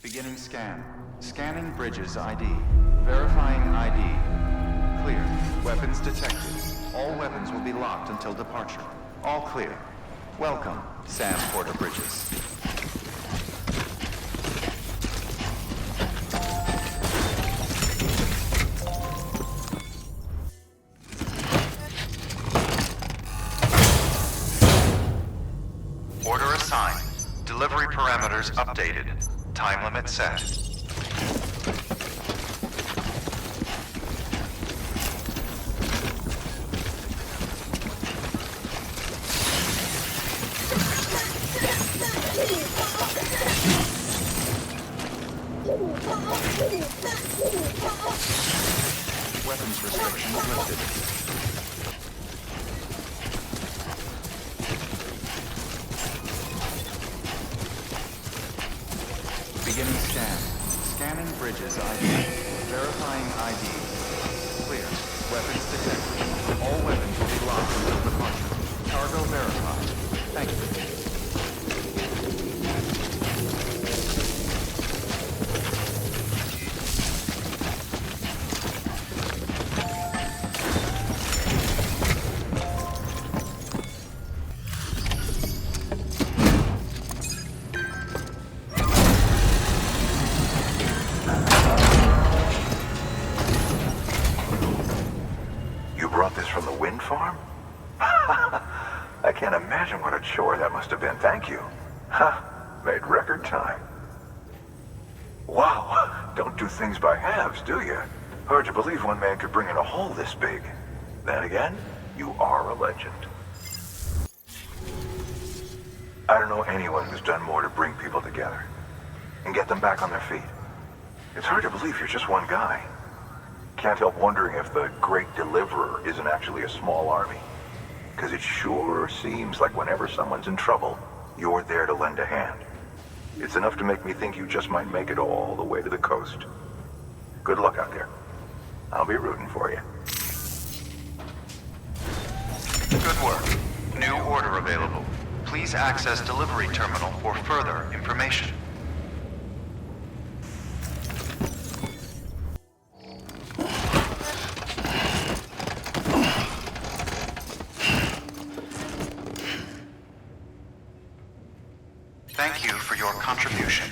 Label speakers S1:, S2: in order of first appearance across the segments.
S1: Beginning scan. Scanning bridges ID. Verifying ID. Clear. Weapons detected. All weapons will be locked until departure. All clear. Welcome, Sam Porter Bridges. Order assigned. Delivery parameters updated. Time limit set. Weapons restrictions lifted. Beginning scan. Scanning bridges ID. Verifying ID. Clear. Weapons detected. All weapons will be locked until departure. Cargo verified. Thank you.
S2: I can't imagine what a chore that must have been. Thank you. Made record time. Wow, don't do things by halves, do you? Hard to believe one man could bring in a hole this big. Then again, you are a legend. I don't know anyone who's done more to bring people together and get them back on their feet. It's hard to believe you're just one guy. Can't help wondering if the Great Deliverer isn't actually a small army. Because it sure seems like whenever someone's in trouble, you're there to lend a hand. It's enough to make me think you just might make it all the way to the coast. Good luck out there. I'll be rooting for you.
S1: Good work. New order available. Please access delivery terminal for further information. Thank you for your contribution.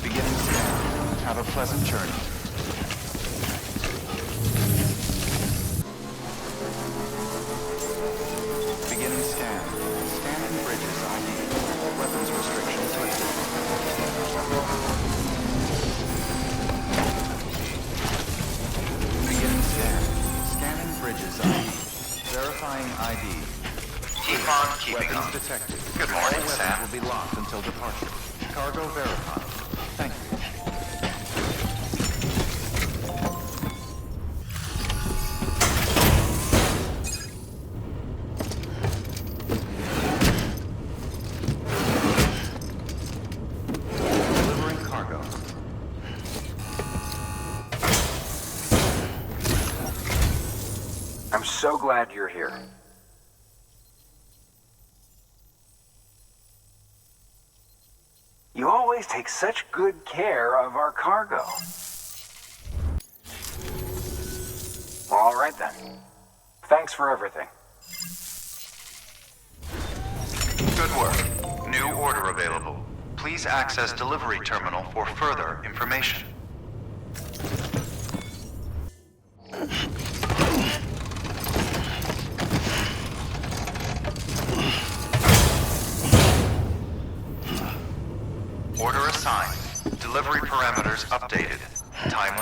S1: Beginning scan. Have a pleasant journey. Beginning scan. Scanning bridges ID. Weapons restrictions lifted. Beginning scan. Scanning bridges ID. Verifying ID. Keep on keeping on. Weapons detected. Good morning, Sam. All weapons will be locked until departure. Cargo verified. Thank you. Delivering cargo.
S3: I'm so glad you're here. You always take such good care of our cargo. All right then. Thanks for everything.
S1: Good work. New order available. Please access delivery terminal for further information. Order assigned. Delivery parameters updated. Time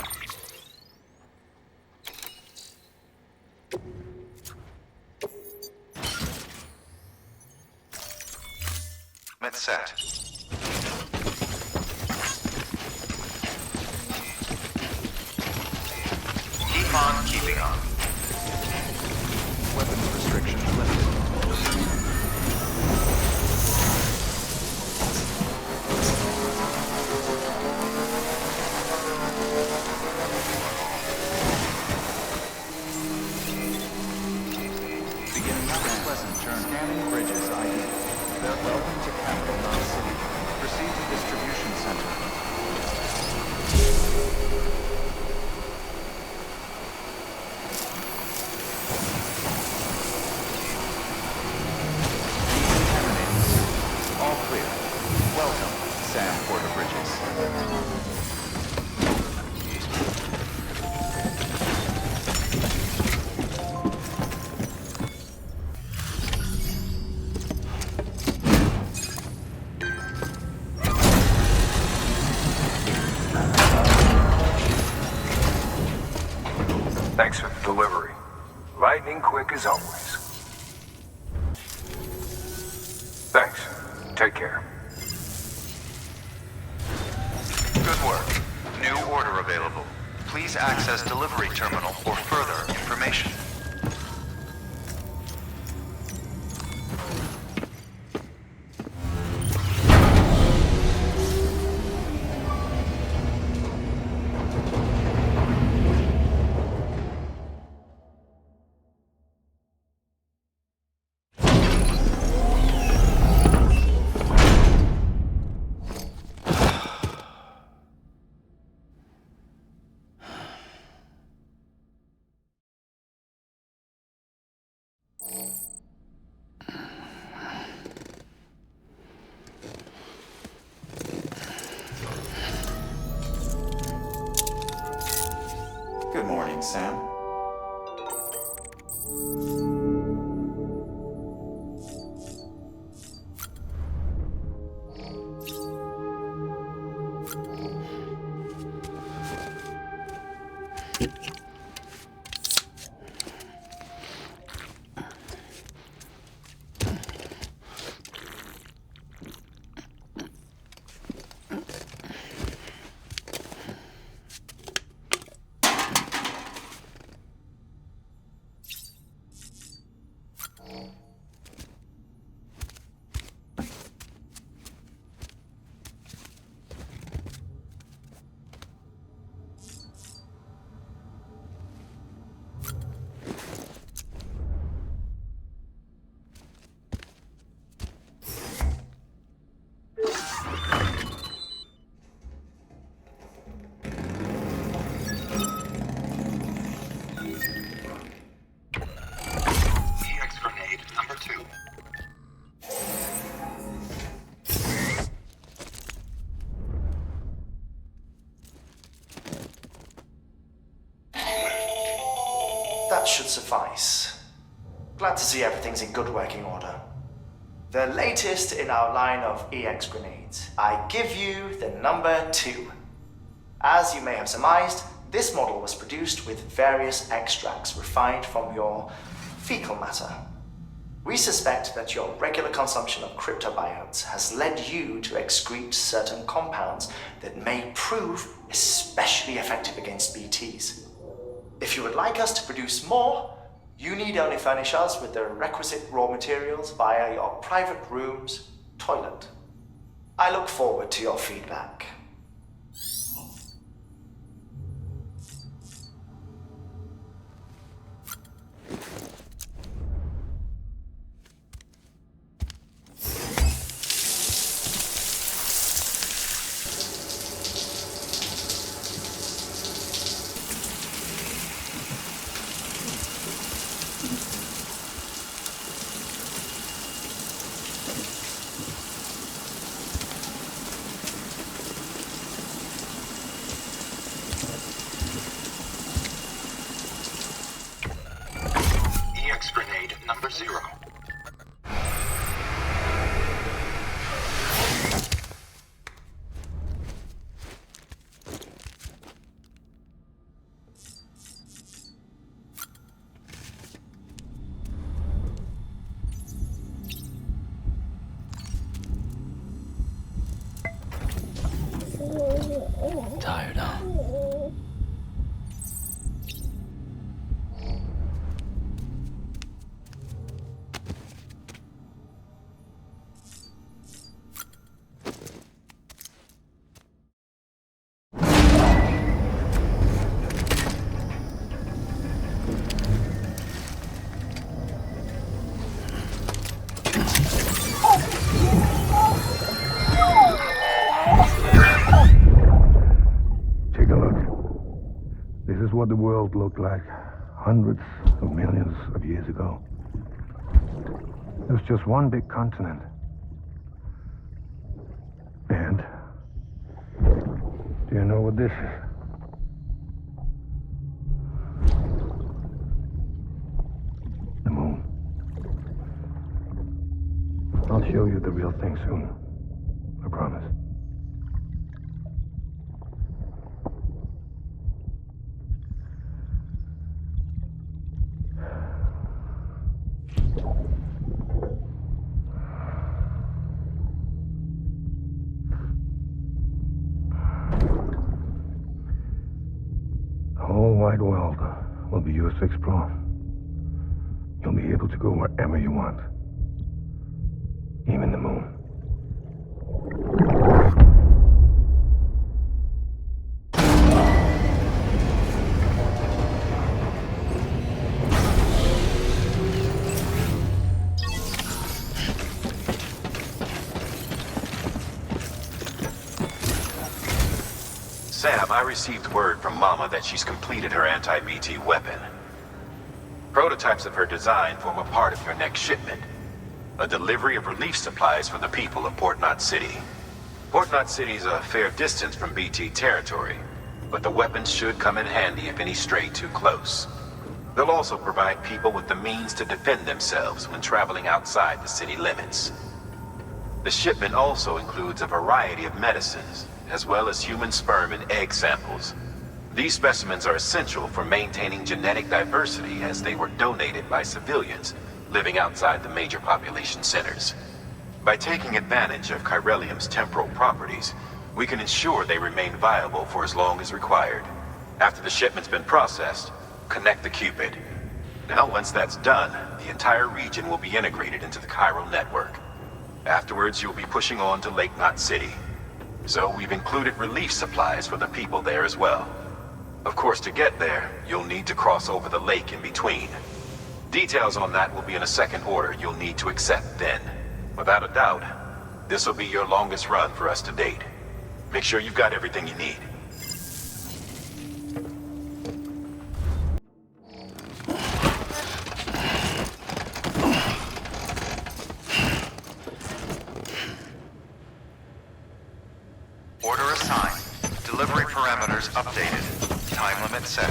S1: limit set. Keep on keeping on. Weapons restrictions lifted. Scanning bridges ID. Welcome to Capital 9. center. Decontaminating. All clear. Welcome, Sam Porter Bridges.
S2: Thanks for the delivery. Lightning quick as always. Thanks. Take care.
S1: Good work. New order available. Please access delivery terminal for further information. Good morning, Sam.
S4: That should suffice. Glad to see everything's in good working order. The latest in our line of EX grenades. I give you the number 2. As you may have surmised, this model was produced with various extracts refined from your fecal matter. We suspect that your regular consumption of cryptobiotes has led you to excrete certain compounds that may prove especially effective against BTs. If you would like us to produce more, you need only furnish us with the requisite raw materials via your private room's toilet. I look forward to your feedback.
S5: Grenade number 0.
S6: Tired, huh?
S5: what the world looked like hundreds of millions of years ago. It was just one big continent. And do you know what this is? The moon. I'll show you the real thing soon. I promise. The whole wide world will be yours to explore. You'll be able to go wherever you want. Even the moon.
S6: Sam, I received word from Mama that she's completed her anti-BT weapon. Prototypes of her design form a part of your next shipment. A delivery of relief supplies for the people of Port Knot City. Port Knot City's a fair distance from BT territory, but the weapons should come in handy if any stray too close. They'll also provide people with the means to defend themselves when traveling outside the city limits. The shipment also includes a variety of medicines, as well as human sperm and egg samples. These specimens are essential for maintaining genetic diversity as they were donated by civilians living outside the major population centers. By taking advantage of chiralium's temporal properties, we can ensure they remain viable for as long as required. After the shipment's been processed, connect the Cupid. Now, once that's done, the entire region will be integrated into the chiral network. Afterwards, you'll be pushing on to Lake Knot City. So we've included relief supplies for the people there as well. Of course, to get there, you'll need to cross over the lake in between. Details on that will be in a second order you'll need to accept then. Without a doubt, this will be your longest run for us to date. Make sure you've got everything you need.
S1: Order assigned. Delivery parameters updated. Time limit set.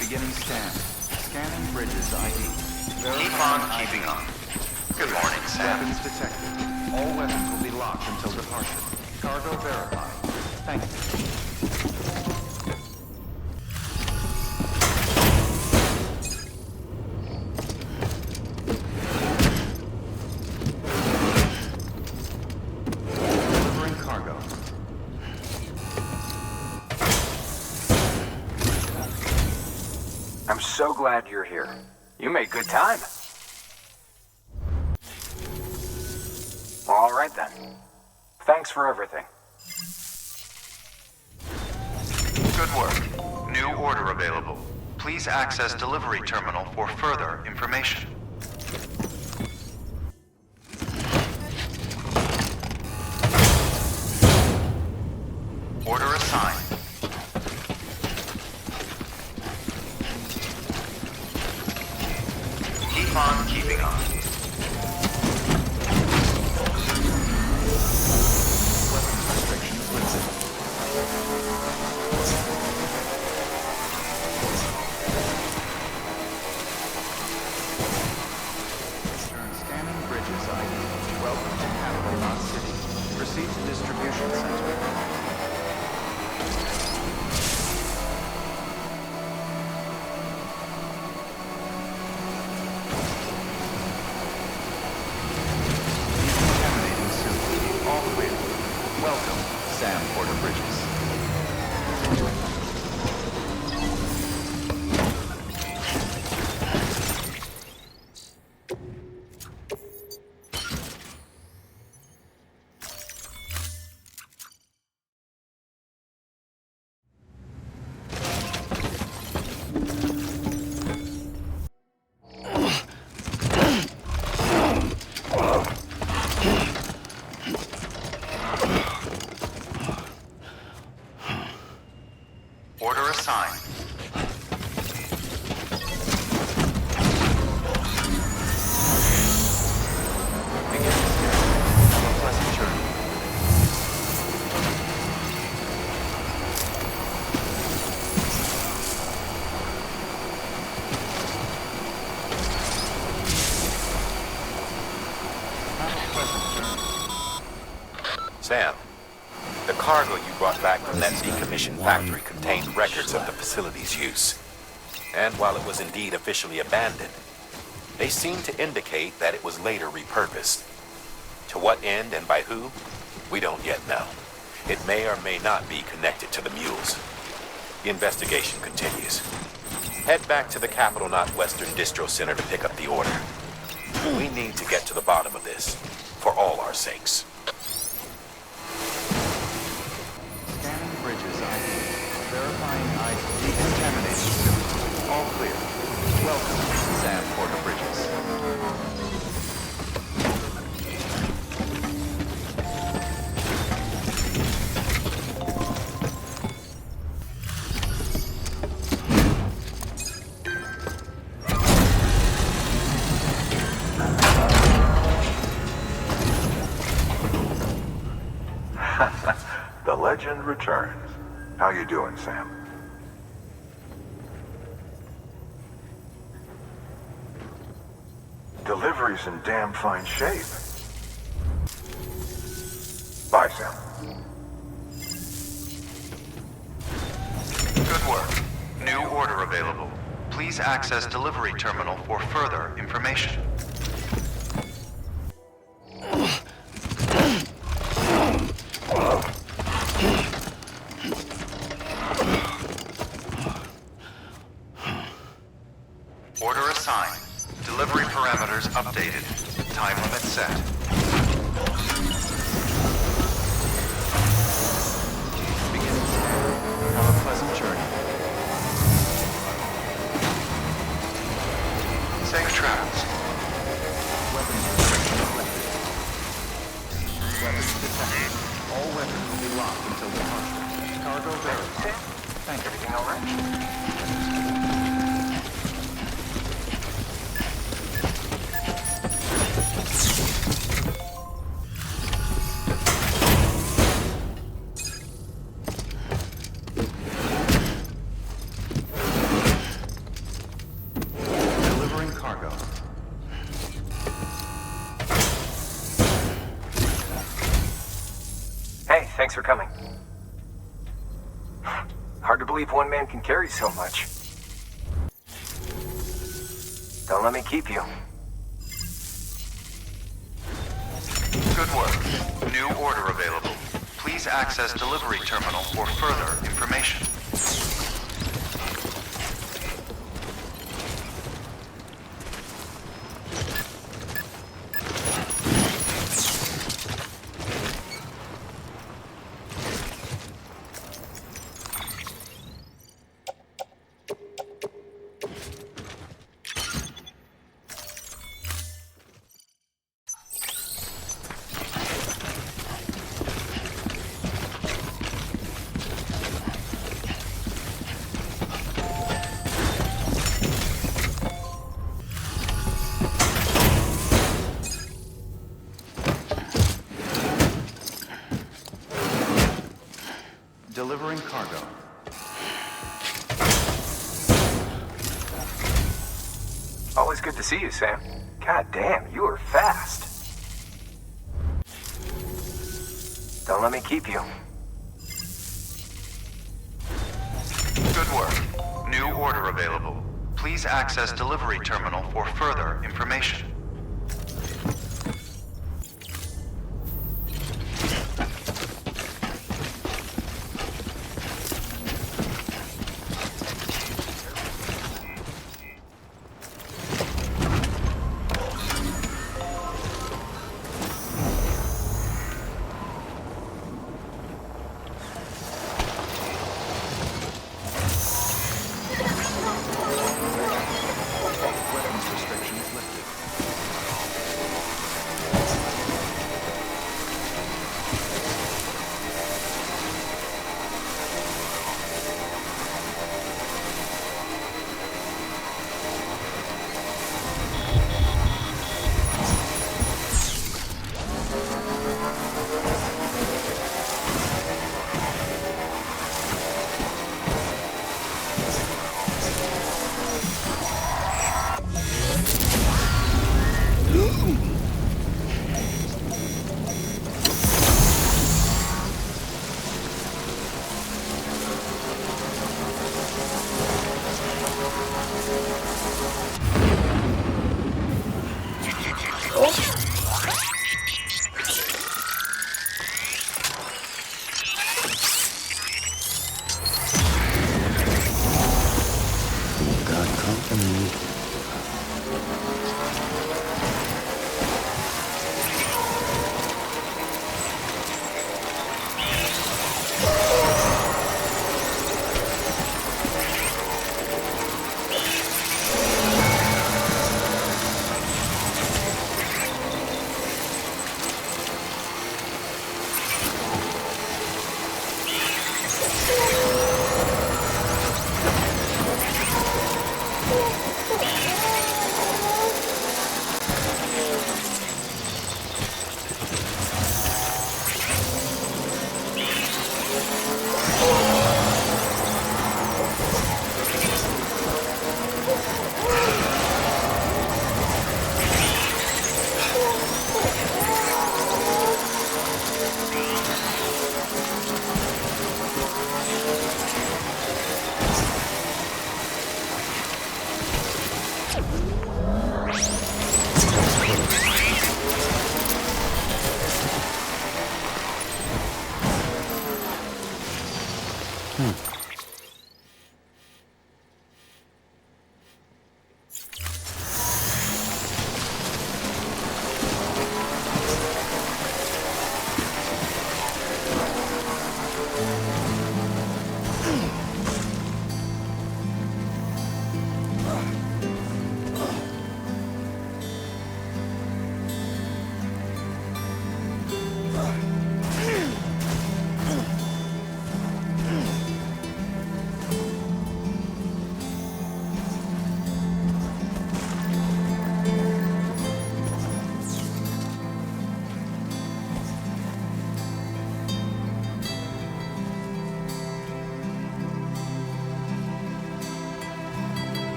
S1: Beginning scan. Scanning bridges ID.
S7: Keep on keeping on. Good morning, Sam.
S1: Weapons detected. All weapons will be locked until departure. Cargo verified. Thank you. Delivering cargo.
S3: I'm so glad you're here. You made good time. All right then. Thanks for everything.
S1: Good work. New order available. Please access delivery terminal for further information. Order assigned. Keep on keeping on. Weapons restrictions lifted. Scanning bridges ID. Welcome to Capital Knot City. Proceed to distribution center. Welcome, Sam Porter Bridges. Order assigned. Begin the scan. Have a pleasant journey. Have a pleasant journey.
S6: Sam, the cargo you brought back from that decommissioned factory contained records of the facility's use. And while it was indeed officially abandoned, they seem to indicate that it was later repurposed. To what end and by who? We don't yet know. It may or may not be connected to the mules. The investigation continues. Head back to the Capital Knot Western Distro Center to pick up the order. We need to get to the bottom of this, for all our sakes.
S1: Scanning bridges ID. Verifying ID. Decontamination. All clear. Welcome, Sam Porter Bridges.
S2: The legend returns. How you doing, Sam? Delivery's in damn fine shape. Bye, Sam.
S1: Good work. New order available. Please access delivery terminal for further information. Order assigned. Delivery parameters updated. Time limit set. Begin the scan. Have a pleasant journey. Safe travels. Weapons protection selected. Weapons detected. All weapons will be locked until departure. Cargo verified. Thank you. Everything all right? Delivering cargo.
S3: Hey, thanks for coming. Hard to believe one man can carry so much. Don't let me keep you.
S1: Good work. New order available. Please access delivery terminal for further information. Delivering cargo.
S3: Always good to see you, Sam. God damn, you are fast. Don't let me keep you.
S1: Good work. New order available. Please access delivery terminal for further information.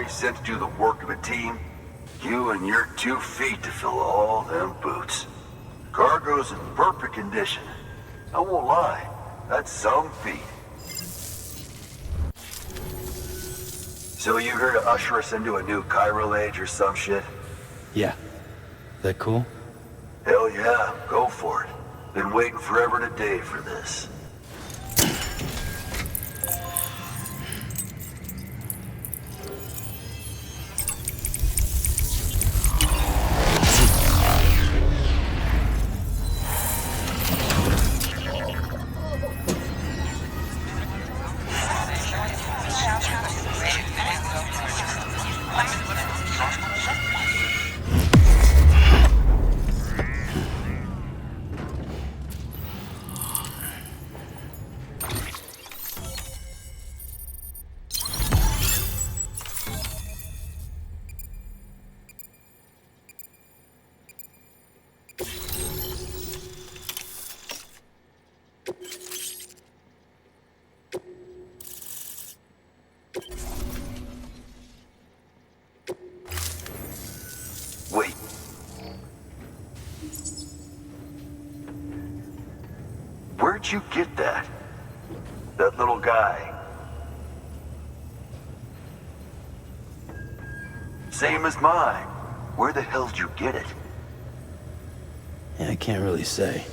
S2: Sent to do the work of a team. You and your 2 feet to fill all them boots. Cargo's in perfect condition. I won't lie, that's some feat. So you here to usher us into a new chiral age or some shit?
S8: Yeah. That cool?
S2: Hell yeah, go for it. Been waiting forever and a day for this. Wait. Where'd you get that? That little guy? Same as mine. Where the hell did you get it?
S8: Yeah, I can't really say.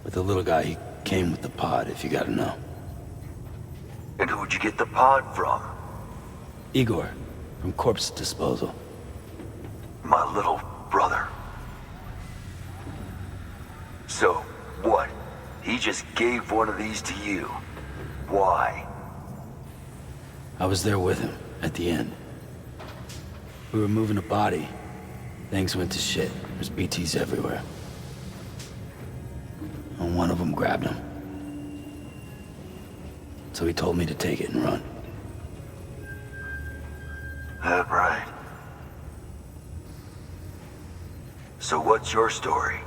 S8: With the little guy, he came with the pod, if you gotta know.
S2: And who'd you get the pod from?
S8: Igor, from Corpse Disposal.
S2: My little brother. So, what? He just gave one of these to you. Why?
S8: I was there with him, at the end. We were moving a body. Things went to shit. There's BTs everywhere. And one of them grabbed him. So he told me to take it and run.
S2: That right. So what's your story?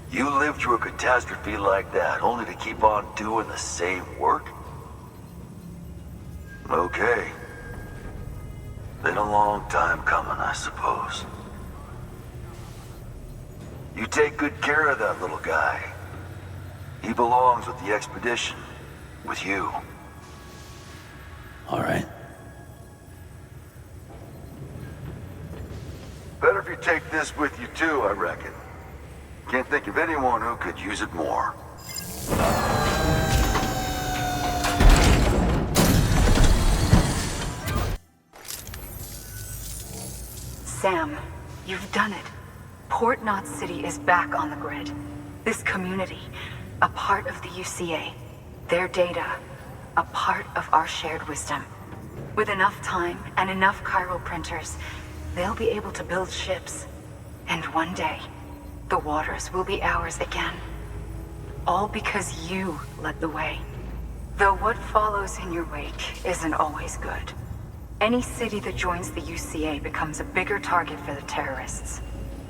S2: You lived through a catastrophe like that, only to keep on doing the same work? Okay. Been a long time coming, I suppose. You take good care of that little guy. He belongs with the expedition. With you.
S8: All right.
S2: Better if you take this with you too, I reckon. Can't think of anyone who could use it more.
S9: Sam, you've done it. Port Knot City is back on the grid. This community, a part of the UCA. Their data, a part of our shared wisdom. With enough time and enough chiral printers, they'll be able to build ships. And one day, the waters will be ours again. All because you led the way. Though what follows in your wake isn't always good. Any city that joins the UCA becomes a bigger target for the terrorists.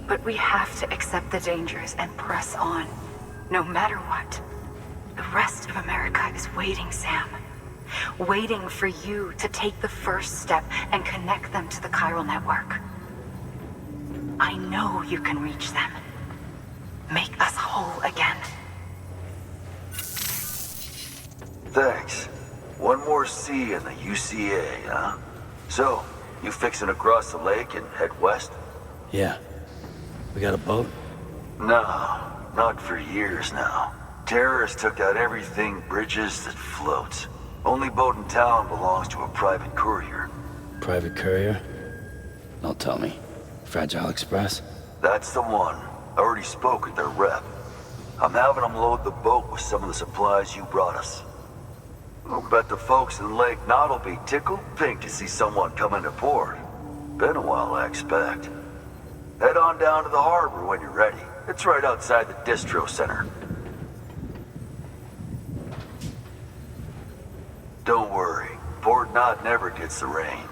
S9: But we have to accept the dangers and press on, no matter what. The rest of America is waiting, Sam. Waiting for you to take the first step and connect them to the chiral network. I know you can reach them. Make us whole again.
S2: Thanks. One more C in the UCA, huh? So, you fixing to cross the lake and head west?
S8: Yeah. We got a boat?
S2: No, not for years now. Terrorists took out everything bridges that floats. Only boat in town belongs to a private courier.
S8: Private courier? Don't tell me. Fragile Express?
S2: That's the one. I already spoke with their rep. I'm having them load the boat with some of the supplies you brought us. I'll bet the folks in Lake Knot will be tickled pink to see someone come into port. Been a while, I expect. Head on down to the harbor when you're ready. It's right outside the distro center. Don't worry, Port Knot never gets the rain.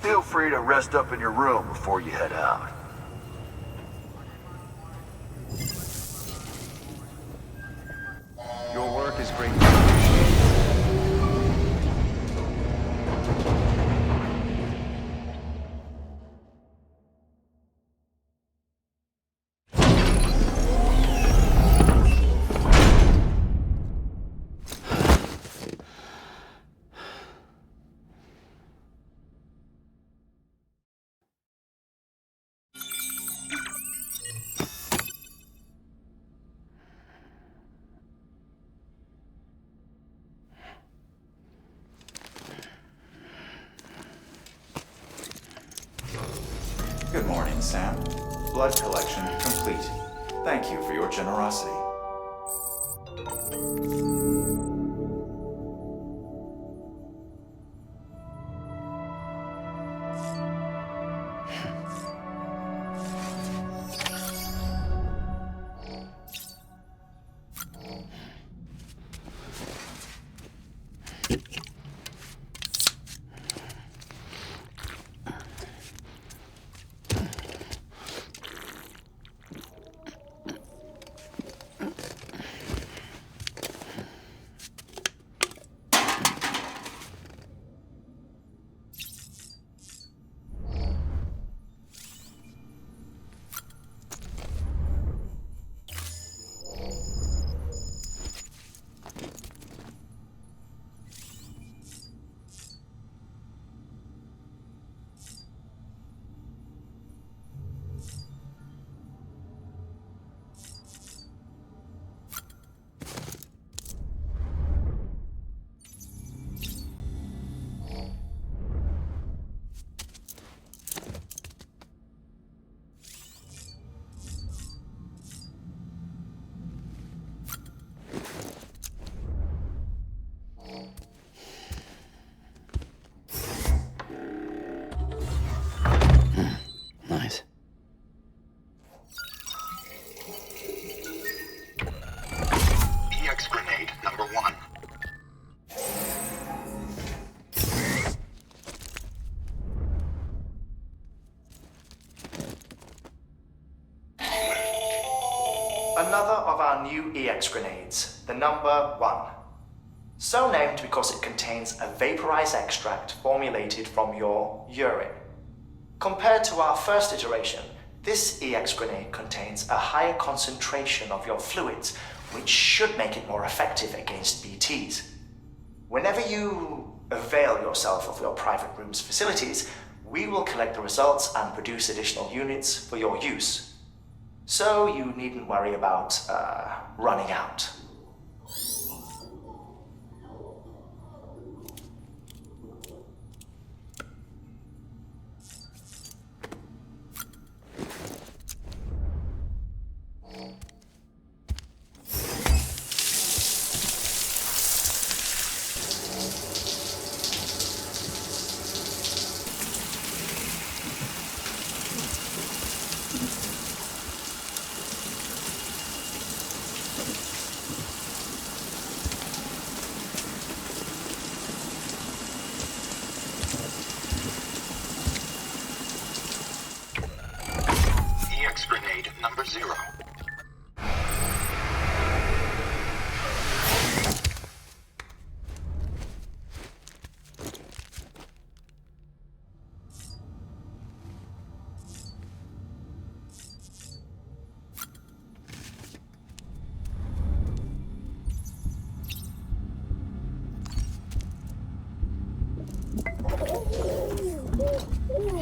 S2: Feel free to rest up in your room before you head out.
S1: Your work is greatly appreciated. Good morning, Sam. Blood collection complete. Thank you for your generosity.
S8: Nice.
S7: EX grenade number 1.
S4: Another of our new EX grenades, the number 1. So named because it contains a vaporized extract formulated from your urine. Compared to our first iteration, this EX grenade contains a higher concentration of your fluids, which should make it more effective against BTs. Whenever you avail yourself of your private room's facilities, We will collect the results and produce additional units for your use. So you needn't worry about, running out.
S6: Grenade number 0.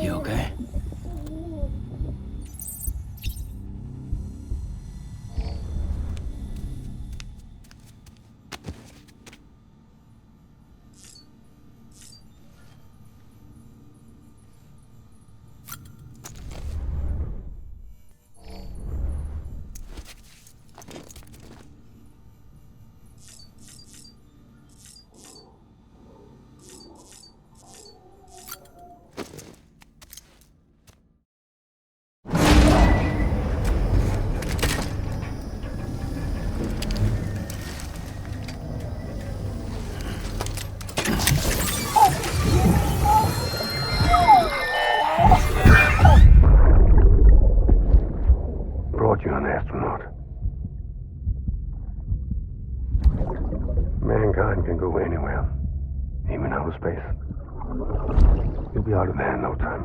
S8: You okay?
S5: Brought you an astronaut. Mankind can go anywhere, even outer space. You'll be out of there in no time.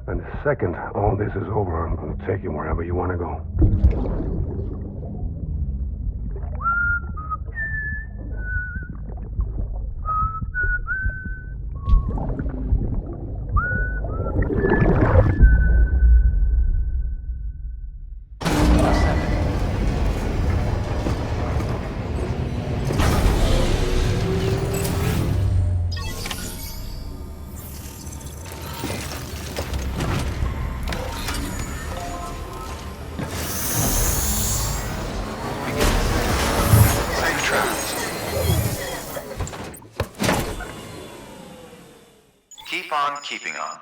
S5: And the second all this is over, I'm going to take you wherever you want to go.
S1: Keep on keeping on.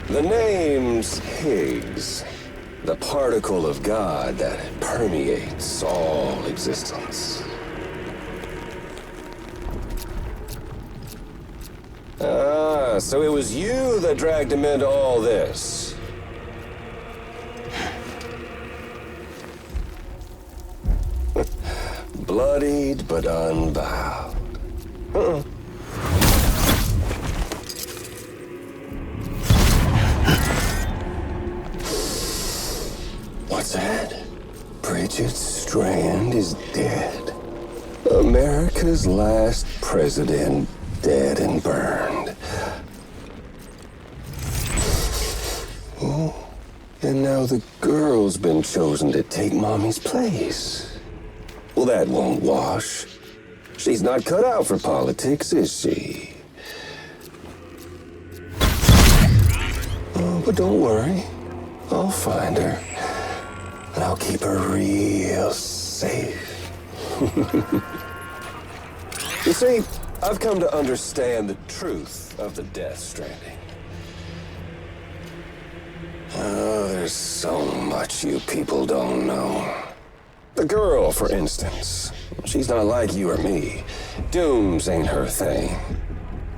S10: The name's Higgs, the particle of God that permeates all existence. Ah, so it was you that dragged him into all this. Bloodied but unbowed. Huh. What's that? Bridget Strand is dead. America's last president dead and burned. Oh, and now the girl's been chosen to take Mommy's place. Well, that won't wash. She's not cut out for politics, is she? But don't worry. I'll find her. And I'll keep her real safe. You see, I've come to understand the truth of the Death Stranding. Oh, there's so much you people don't know. The girl, for instance. She's not like you or me. Dooms ain't her thing.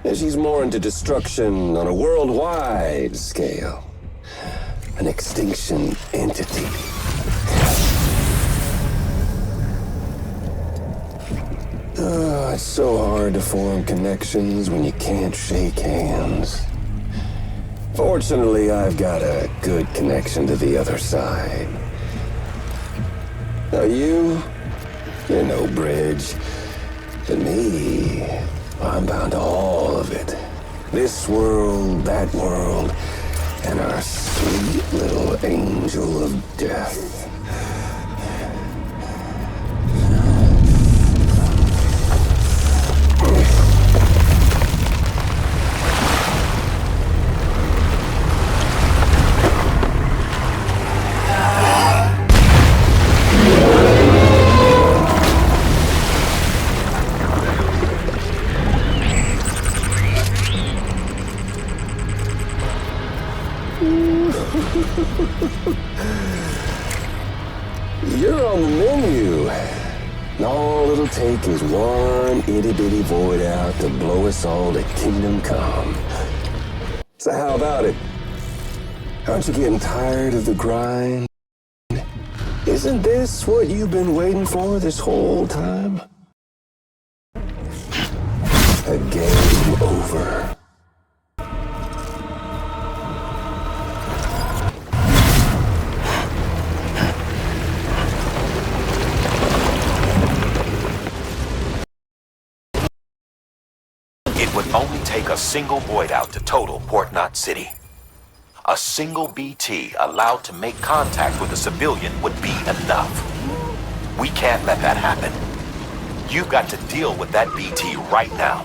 S10: And she's more into destruction on a worldwide scale. An extinction entity. Oh, it's so hard to form connections when you can't shake hands. Fortunately, I've got a good connection to the other side. Now you're no bridge. But me, I'm bound to all of it. This world, that world, and our sweet little angel of death. You're on the menu. And all it'll take is one itty-bitty void out to blow us all to kingdom come. So how about it? Aren't you getting tired of the grind? Isn't this what you've been waiting for this whole time? A game over.
S6: It would only take a single void out to total Port Knot City. A single BT allowed to make contact with a civilian would be enough. We can't let that happen. You've got to deal with that BT right now.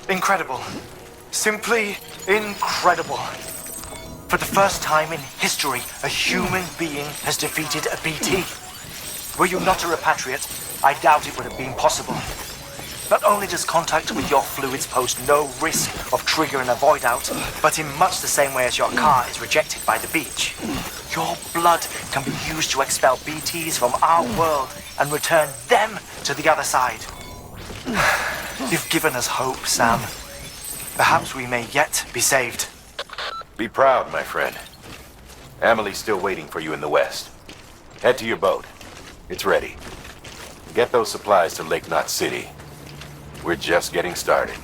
S4: Incredible. Simply incredible. For the first time in history, a human being has defeated a BT. Were you not a repatriate, I doubt it would have been possible. Not only does contact with your fluids pose no risk of triggering a void out, but in much the same way as your car is rejected by the beach, your blood can be used to expel BTs from our world and return them to the other side. You've given us hope, Sam. Perhaps we may yet be saved.
S6: Be proud, my friend. Amelie's still waiting for you in the west. Head to your boat. It's ready. Get those supplies to Lake Knot City. We're just getting started.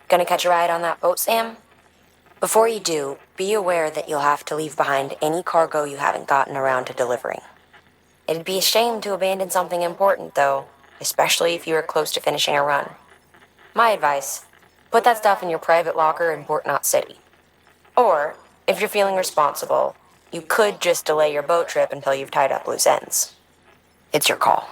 S11: Gonna catch a ride on that boat, Sam? Before you do, be aware that you'll have to leave behind any cargo you haven't gotten around to delivering. It'd be a shame to abandon something important, though, especially if you are close to finishing a run. My advice, put that stuff in your private locker in Port Knot City. Or, if you're feeling responsible, you could just delay your boat trip until you've tied up loose ends. It's your call.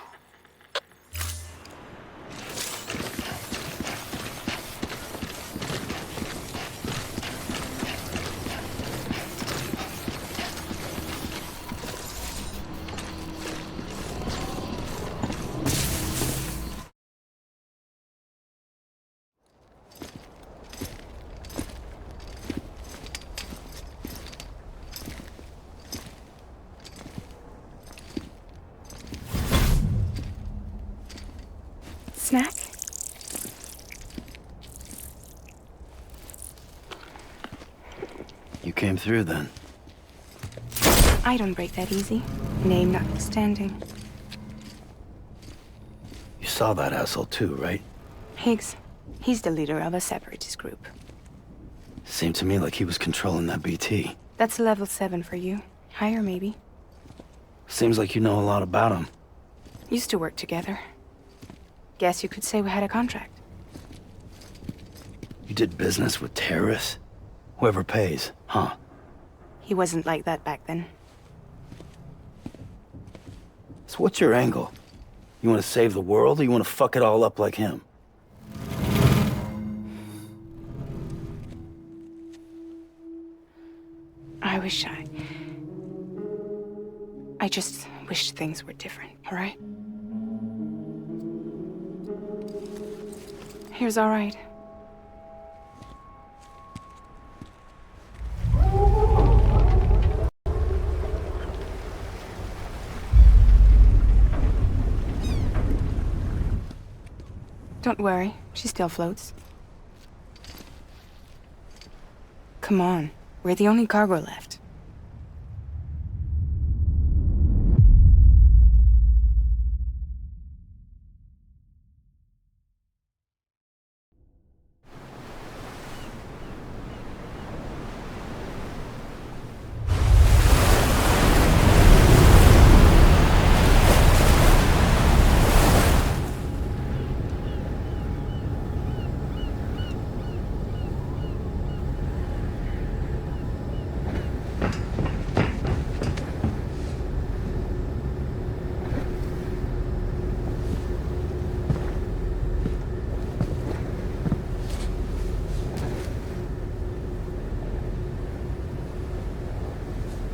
S12: Snack?
S8: You came through then.
S12: I don't break that easy. Name notwithstanding.
S8: You saw that asshole too, right?
S12: Higgs. He's the leader of a separatist group.
S8: Seemed to me like he was controlling that BT.
S12: That's level 7 for you. Higher, maybe.
S8: Seems like you know a lot about him.
S12: Used to work together. Guess you could say we had a contract.
S8: You did business with terrorists? Whoever pays, huh?
S12: He wasn't like that back then.
S8: So what's your angle? You want to save the world, or you want to fuck it all up like him?
S12: I just wished things were different, all right? Here's all right. Don't worry, she still floats. Come on, we're the only cargo left.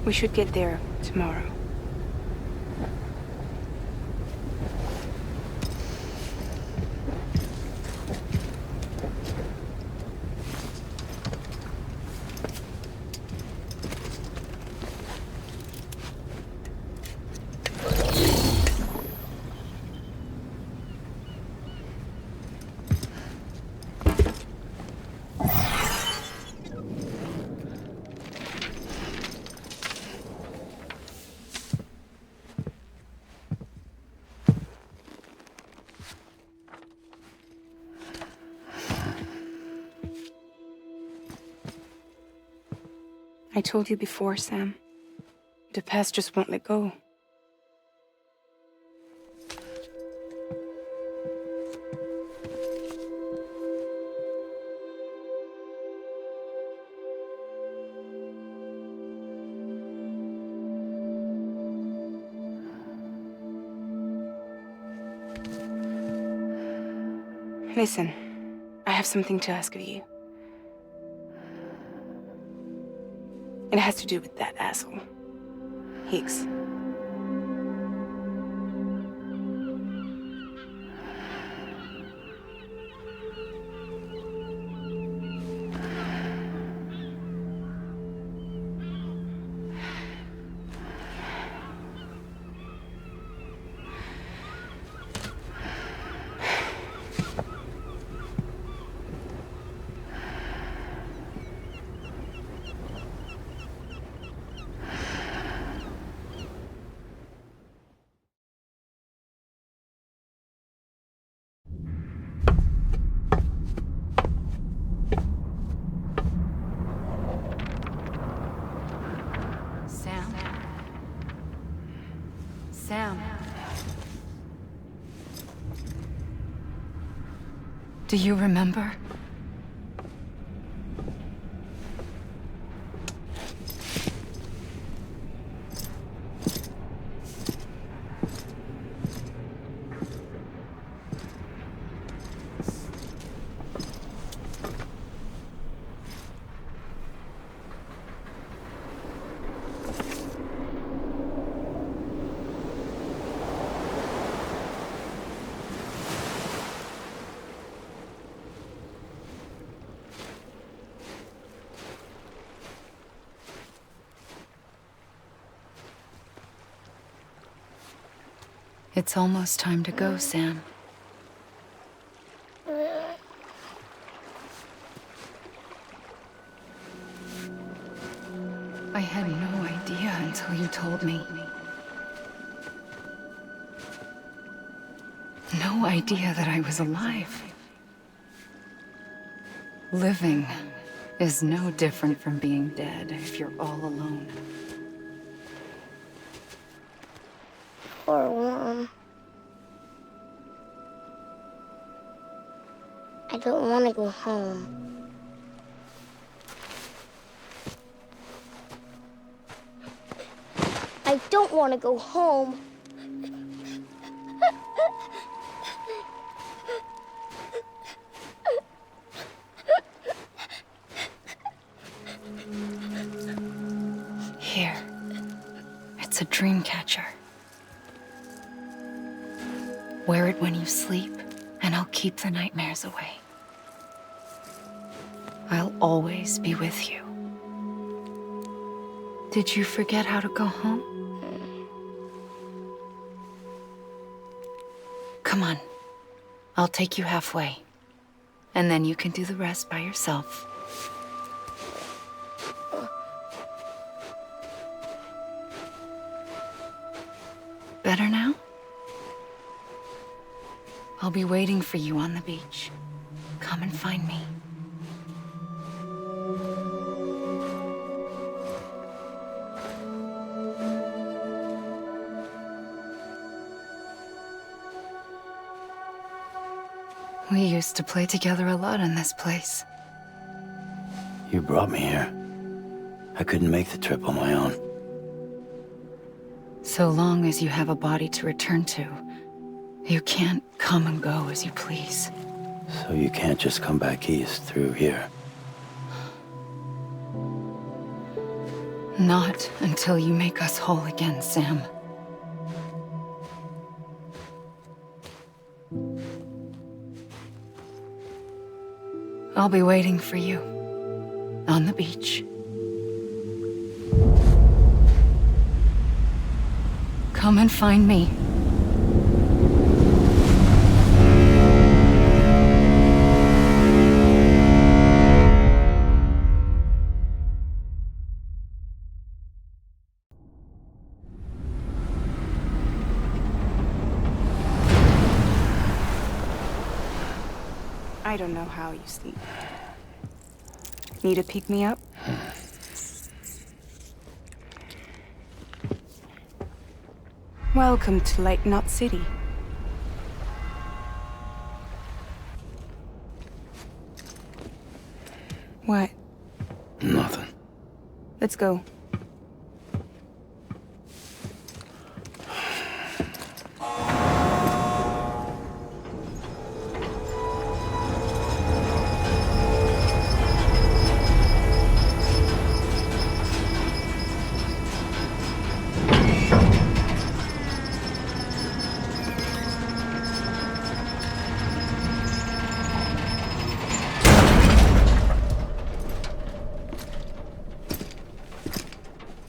S12: We should get there tomorrow. I told you before, Sam. The past just won't let go. Listen, I have something to ask of you. It has to do with that asshole, Higgs.
S9: Sam. Do you remember? It's almost time to go, Sam. I had no idea until you told me. No idea that I was alive. Living is no different from being dead if you're all alone.
S13: Poor worm. I don't want to go home. I don't want to go home.
S9: Here. It's a dream catcher. Wear it when you sleep, and I'll keep the nightmares away. I'll always be with you. Did you forget how to go home? Come on. I'll take you halfway. And then you can do the rest by yourself. Better now? I'll be waiting for you on the beach. Come and find me. We used to play together a lot in this place.
S8: You brought me here. I couldn't make the trip on my own.
S9: So long as you have a body to return to, you can't come and go as you please.
S8: So you can't just come back east through here?
S9: Not until you make us whole again, Sam. I'll be waiting for you on the beach. Come and find me.
S12: I don't know how you sleep. Need to pick me up? Welcome to Lake Knot City. What?
S8: Nothing.
S12: Let's go.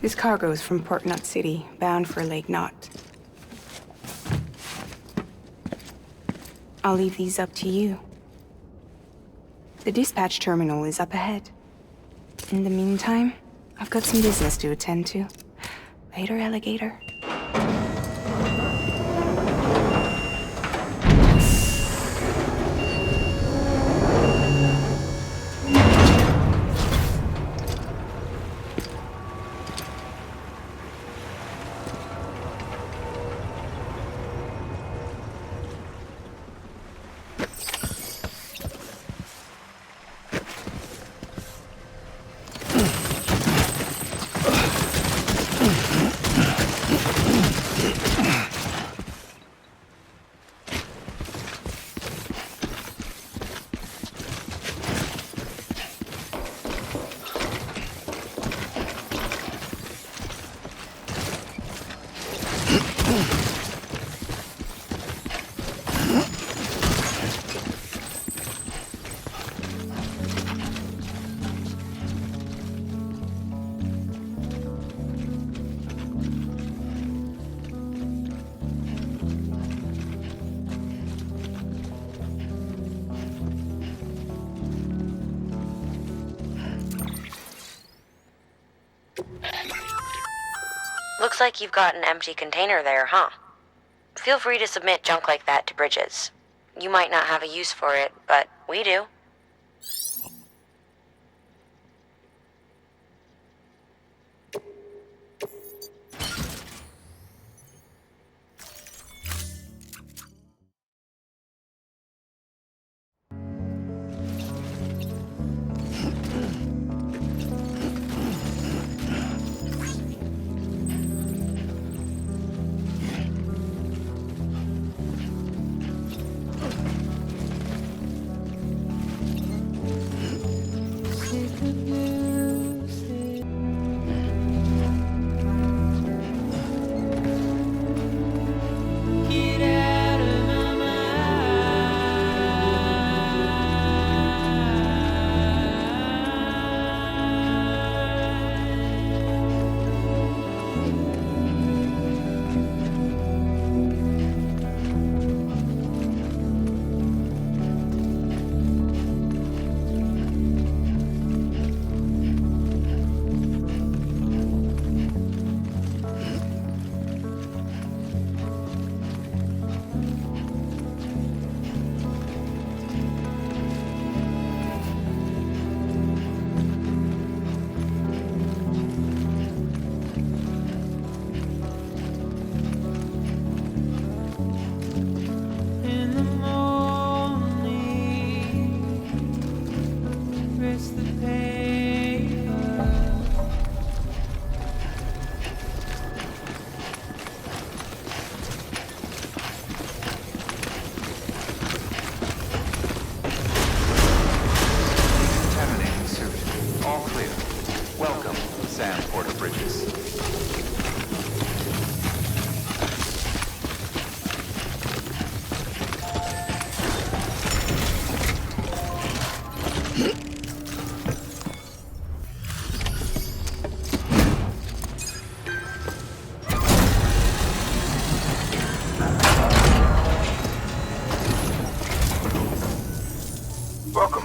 S12: This cargo is from Port Knot City, bound for Lake Knot. I'll leave these up to you. The dispatch terminal is up ahead. In the meantime, I've got some business to attend to. Later, alligator.
S11: Looks like you've got an empty container there, huh? Feel free to submit junk like that to Bridges. You might not have a use for it, but we do.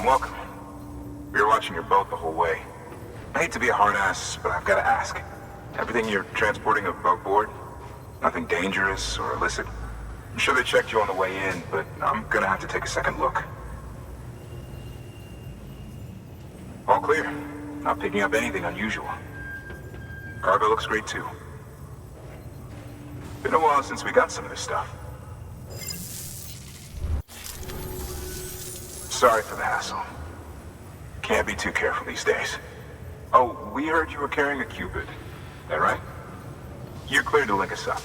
S2: Welcome. We were watching your boat the whole way. I hate to be a hard ass, but I've got to ask. Everything you're transporting above board? Nothing dangerous or illicit? I'm sure they checked you on the way in, but I'm gonna have to take a second look. All clear. Not picking up anything unusual. Cargo looks great too. Been a while since we got some of this stuff. Sorry for the hassle. Can't be too careful these days. Oh, we heard you were carrying a Cupid. That right? You're clear to link us up.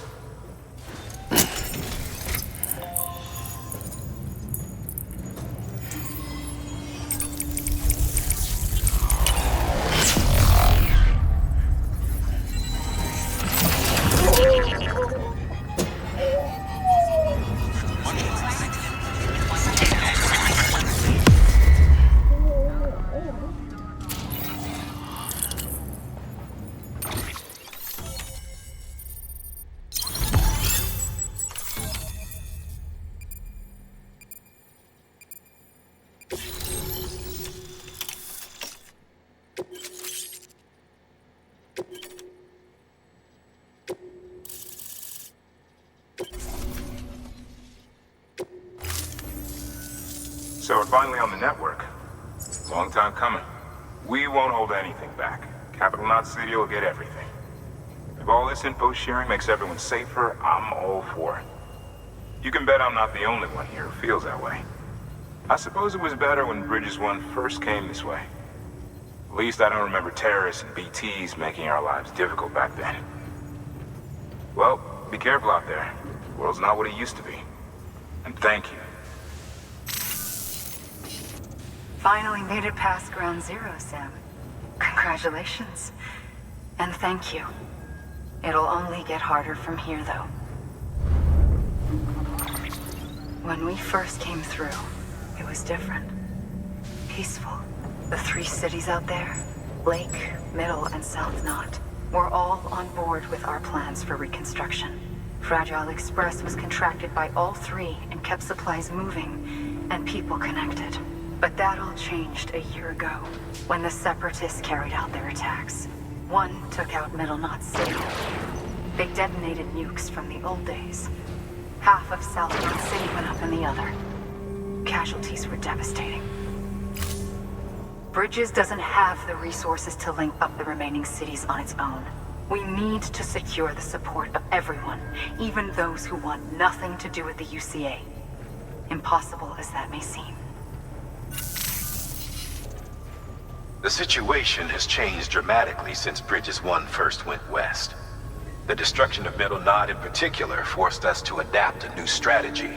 S2: So we're finally on the network. Long time coming. We won't hold anything back. Capital Knot City will get everything. If all this info sharing makes everyone safer, I'm all for it. You can bet I'm not the only one here who feels that way. I suppose it was better when Bridges 1 first came this way. At least I don't remember terrorists and BTs making our lives difficult back then. Well, be careful out there. The world's not what it used to be. And thank you.
S9: Finally made it past ground zero, Sam. Congratulations. And thank you. It'll only get harder from here, though. When we first came through, it was different. Peaceful. The 3 cities out there, Lake, Middle, and South Knot, were all on board with our plans for reconstruction. Fragile Express was contracted by all 3 and kept supplies moving and people connected. But that all changed a year ago, when the Separatists carried out their attacks. One took out Middle Knot City. They detonated nukes from the old days. Half of South Knot City went up in the other. Casualties were devastating. Bridges doesn't have the resources to link up the remaining cities on its own. We need to secure the support of everyone, even those who want nothing to do with the UCA. Impossible as that may seem.
S6: The situation has changed dramatically since Bridges 1 first went west. The destruction of Middle Knot in particular forced us to adapt a new strategy.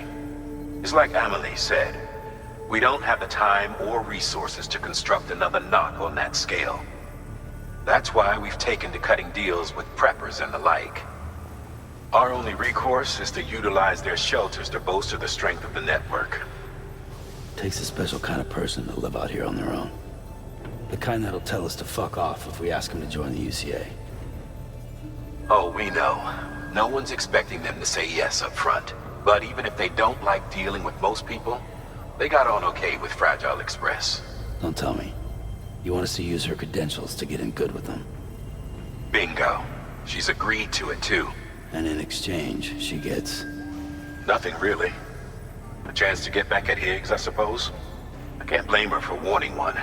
S6: It's like Amelie said, we don't have the time or resources to construct another knot on that scale. That's why we've taken to cutting deals with preppers and the like. Our only recourse is to utilize their shelters to bolster the strength of the network.
S8: Takes a special kind of person to live out here on their own. The kind that'll tell us to fuck off if we ask them to join the UCA.
S6: Oh, we know. No one's expecting them to say yes up front. But even if they don't like dealing with most people, they got on okay with Fragile Express.
S8: Don't tell me. You want us to use her credentials to get in good with them?
S6: Bingo. She's agreed to it too.
S8: And in exchange, she gets...
S6: Nothing really. A chance to get back at Higgs, I suppose. I can't blame her for wanting one.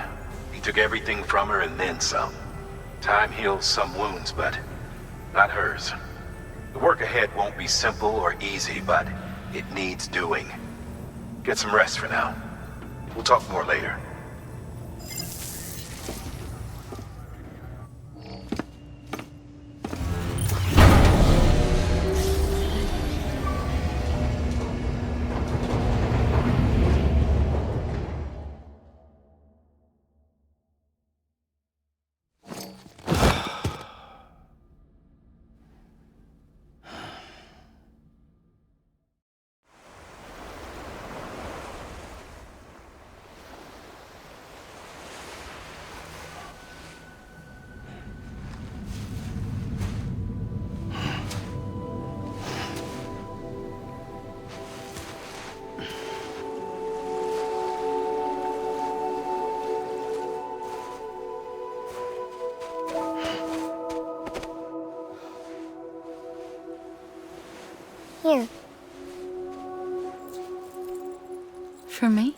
S6: He took everything from her and then some. Time heals some wounds, but not hers. The work ahead won't be simple or easy, but it needs doing. Get some rest for now. We'll talk more later.
S13: Here.
S9: For me?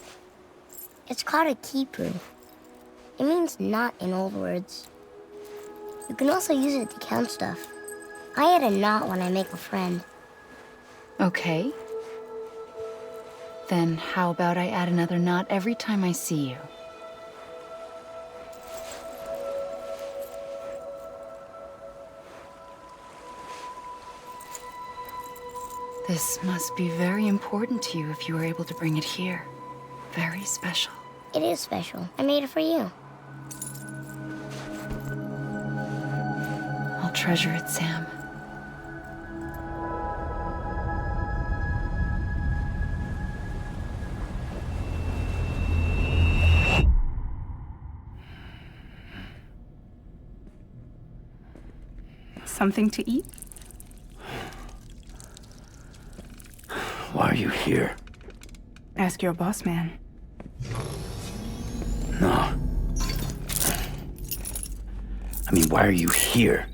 S13: It's called a keeper. It means knot in old words. You can also use it to count stuff. I add a knot when I make a friend.
S9: Okay. Then how about I add another knot every time I see you? This must be very important to you if you were able to bring it here. Very special.
S13: It is special. I made it for you.
S9: I'll treasure it, Sam.
S12: Something to eat?
S8: Why are you here?
S12: Ask your boss man.
S8: No. I mean, why are you here?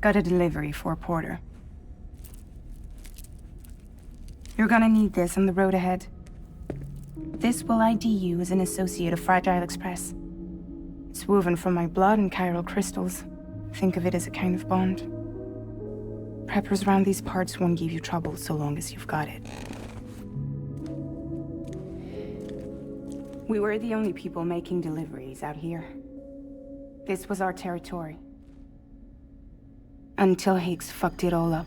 S12: Got a delivery for Porter. You're gonna need this on the road ahead. This will ID you as an associate of Fragile Express. It's woven from my blood and chiral crystals. Think of it as a kind of bond. Preppers around these parts won't give you trouble so long as you've got it. We were the only people making deliveries out here. This was our territory. Until Higgs fucked it all up.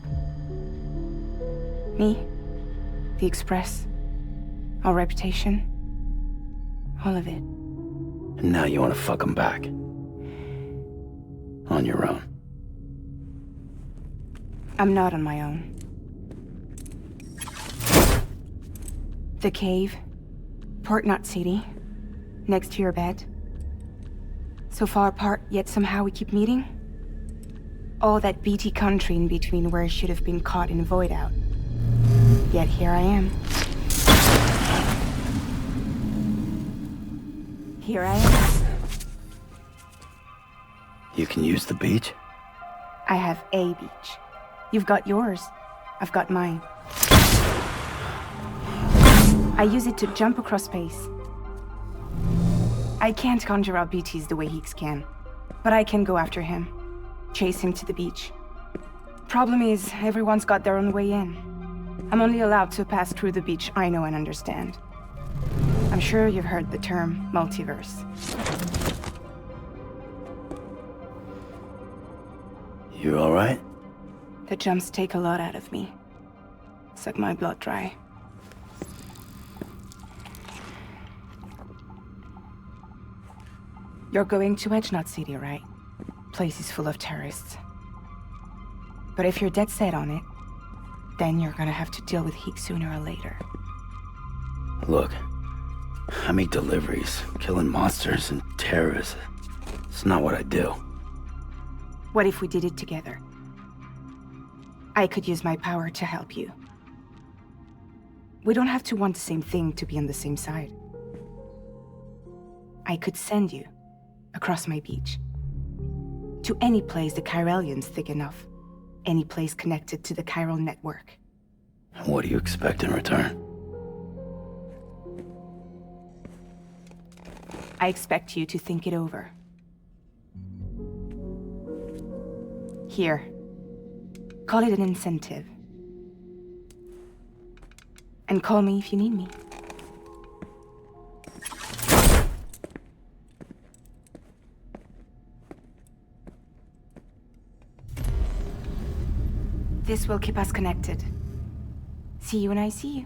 S12: Me, the Express, our reputation, all of it.
S8: And now you want to fuck them back. On your own.
S12: I'm not on my own. The cave, Port Knot City, next to your bed. So far apart, yet somehow we keep meeting. All that BT country in between where I should have been caught in a void out. Yet here I am. Here I am.
S8: You can use the beach?
S12: I have a beach. You've got yours. I've got mine. I use it to jump across space. I can't conjure up BTs the way Higgs can, but I can go after him, chase him to the beach. Problem is, everyone's got their own way in. I'm only allowed to pass through the beach I know and understand. I'm sure you've heard the term multiverse.
S8: You all right?
S12: The jumps take a lot out of me. Suck my blood dry. You're going to Edge Knot City, right? Place is full of terrorists. But if you're dead set on it, then you're gonna have to deal with Higgs sooner or later.
S8: Look, I make deliveries, killing monsters and terrorists. It's not what I do.
S12: What if we did it together? I could use my power to help you. We don't have to want the same thing to be on the same side. I could send you across my beach. To any place the Chiralian's thick enough. Any place connected to the chiral network.
S8: What do you expect in return?
S12: I expect you to think it over. Here. Call it an incentive. And call me if you need me. This will keep us connected. See you when I see you.